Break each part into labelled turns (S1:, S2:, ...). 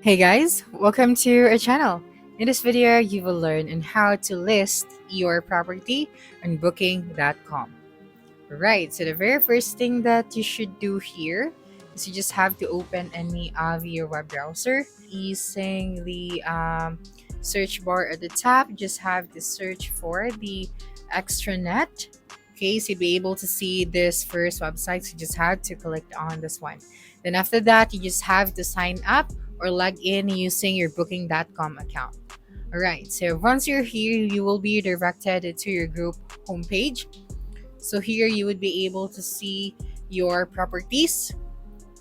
S1: Hey guys, welcome to our channel. In this video, you will learn on how to list your property on booking.com. Right, so the very first thing that you should do here is you just have to open any of your web browser using the search bar at the top. You just have to search for the extranet. Okay, so you'll be able to see this first website. So you just have to click on this one. Then after that, you just have to sign up or log in using your booking.com account. All right, so once you're here, you will be directed to your group homepage. So here you would be able to see your properties,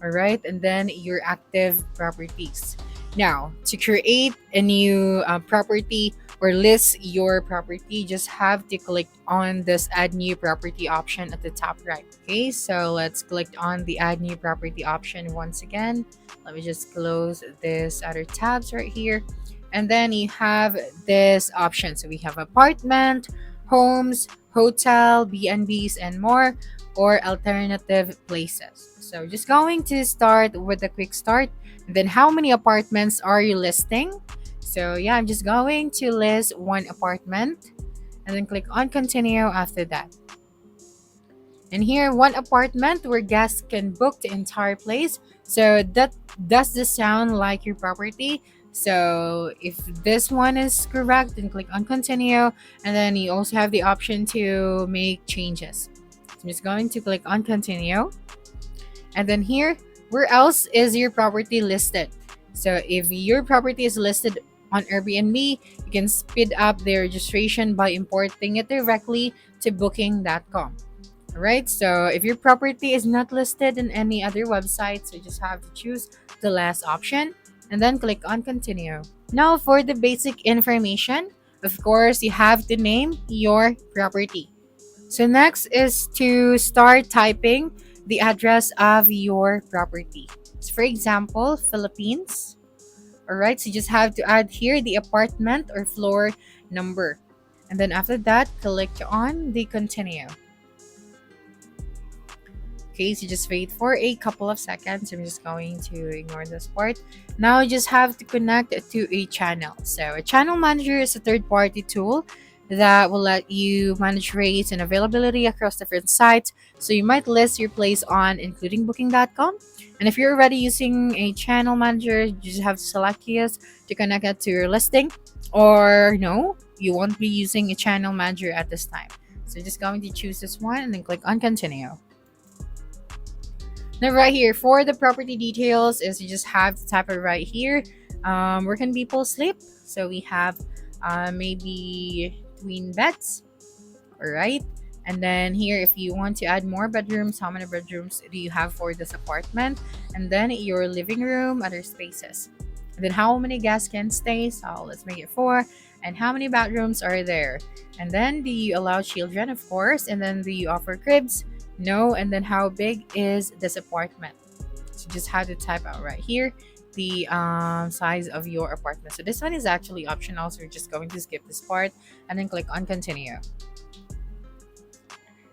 S1: all right, and then your active properties. Now, to create a new property or list your property, just have to click on this add new property option at the top right. Okay, so let's click on the add new property option once again. Let me just close this other tabs right here. And then you have this option. So we have apartment, homes, hotel, B&Bs, and more, or alternative places. So just going to start with a quick start. Then how many apartments are you listing? So yeah, I'm just going to list one apartment and then click on continue after that. And here, one apartment where guests can book the entire place. So that does this sound like your property? So if this one is correct, then click on continue. And then you also have the option to make changes. So I'm just going to click on continue. And then here, where else is your property listed? So if your property is listed on Airbnb, you can speed up the registration by importing it directly to booking.com. Alright, so if your property is not listed in any other website, so you just have to choose the last option and then click on continue. Now for the basic information, of course, you have to name your property. So next is to start typing the address of your property. So for example, Philippines. Alright, so you just have to add here the apartment or floor number. And then after that, click on the continue. Okay, so just wait for a couple of seconds. I'm just going to ignore this part. Now you just have to connect to a channel. So a channel manager is a third-party tool that will let you manage rates and availability across different sites. So you might list your place on including booking.com. And if you're already using a channel manager, you just have to select yes to connect it to your listing. Or no, you won't be using a channel manager at this time. So just going to choose this one and then click on continue. Now right here for the property details is you just have to type it right here. Where can people sleep? So we have maybe twin beds. All right. And then here, if you want to add more bedrooms, how many bedrooms do you have for this apartment? And then your living room, other spaces. And then how many guests can stay? So let's make it 4. And how many bathrooms are there? And then do you allow children, of course? And then do you offer cribs? No. And then how big is this apartment? So just have to type out right here the size of your apartment. So this one is actually optional, so we're just going to skip this part and then click on continue.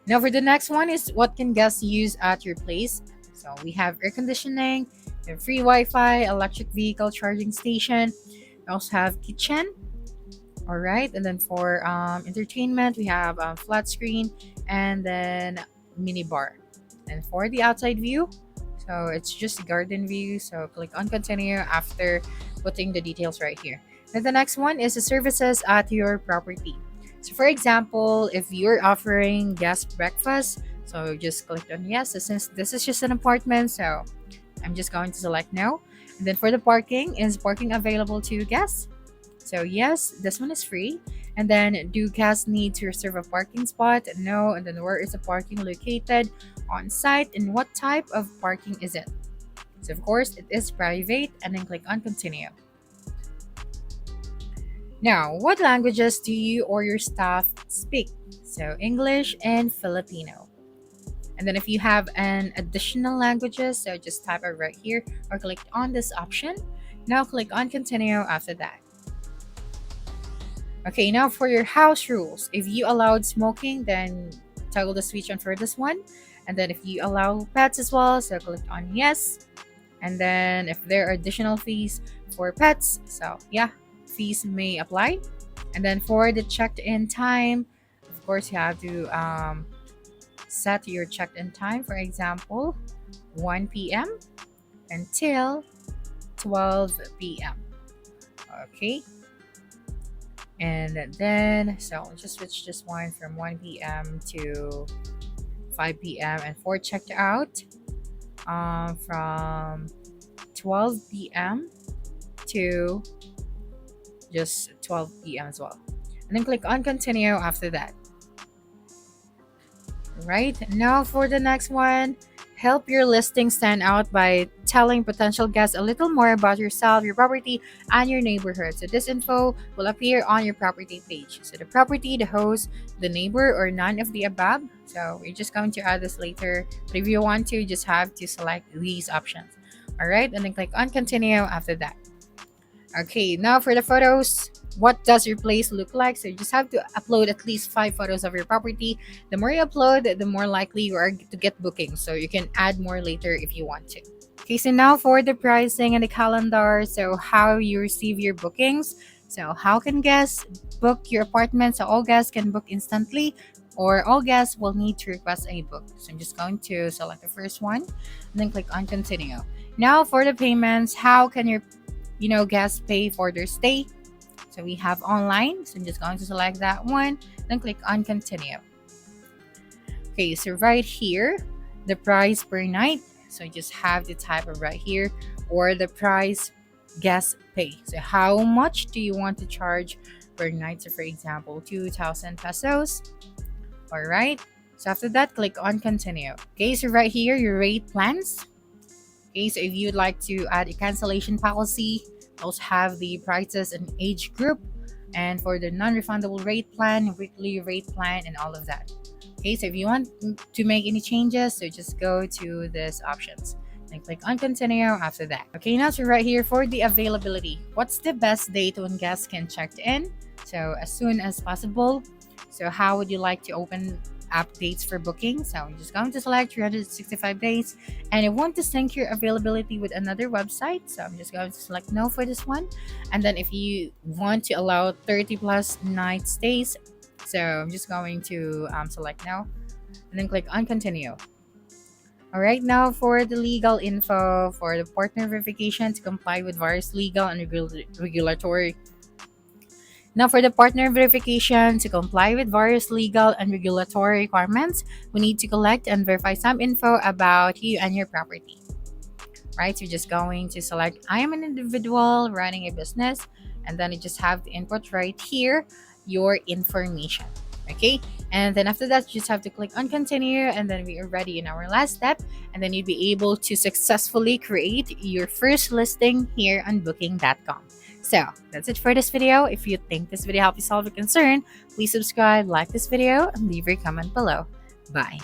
S1: Now for the next one is what can guests use at your place? So we have air conditioning, we have free Wi-Fi, electric vehicle charging station. We also have kitchen. All right, and then for entertainment, we have flat screen and then mini bar. And for the outside view, so it's just a garden view. So click on continue after putting the details right here. And the next one is the services at your property. So for example, if you're offering guest breakfast, so just click on yes. So since this is just an apartment, so I'm just going to select no. And then for the parking, is parking available to guests? So yes, this one is free. And then do guests need to reserve a parking spot? No. And then where is the parking located? On site. And what type of parking is it? So of course it is private, and then click on continue. Now, what languages do you or your staff speak? So English and Filipino. And then if you have an additional languages, so just type it right here or click on this option. Now click on continue after that. Okay, now for your house rules. If you allowed smoking, then toggle the switch on for this one. And then if you allow pets as well, so click on yes. And then if there are additional fees for pets. So yeah, fees may apply. And then for the checked-in time, of course, you have to set your checked-in time. For example, 1 p.m. until 12 p.m. Okay, and then so just switch this one from 1 p.m. to 5 p.m. and for checked out from 12 p.m. to just 12 p.m. as well. And then click on continue after that. Right now for the next one, help your listing stand out by telling potential guests a little more about yourself, your property, and your neighborhood. So this info will appear on your property page. So the property, the host, the neighbor, or none of the above. So we're just going to add this later. But if you want to, just have to select these options. All right, and then click on continue after that. Okay, now for the photos, what does your place look like? So you just have to upload at least 5 photos of your property. The more you upload, the more likely you are to get bookings. So you can add more later if you want to. Okay, so now for the pricing and the calendar. So how you receive your bookings. So how can guests book your apartment? So all guests can book instantly, or all guests will need to request a book. So I'm just going to select the first one and then click on continue. Now for the payments, how can your guests pay for their stay? So we have online. So I'm just going to select that one, then click on continue. Okay, so right here, the price per night. So you just have to type it right here, or the price guests pay. So how much do you want to charge per night? So for example, 2,000 pesos. All right. So after that, click on continue. Okay, so right here, your rate plans. Okay, so if you'd like to add a cancellation policy, also have the prices and age group, and for the non-refundable rate plan, weekly rate plan, and all of that. Okay, so if you want to make any changes, so just go to this options and click on continue after that. Okay, now so right here for the availability, what's the best date when guests can check in? So as soon as possible. So how would you like to open up dates for booking? So I'm just going to select 365 days, and I want to sync your availability with another website. So I'm just going to select no for this one. And then if you want to allow 30 plus night stays, so I'm just going to select no and then click on continue. All right, now for the legal info, for the partner verification to comply with various legal and regulatory. Now, for the partner verification, to comply with various legal and regulatory requirements, we need to collect and verify some info about you and your property. Right? So you're just going to select, I am an individual running a business, and then you just have to input right here your information. Okay? And then after that, you just have to click on continue, and then we are ready in our last step, and then you'll be able to successfully create your first listing here on booking.com. So that's it for this video. If you think this video helped you solve a concern, please subscribe, like this video, and leave your comment below. Bye.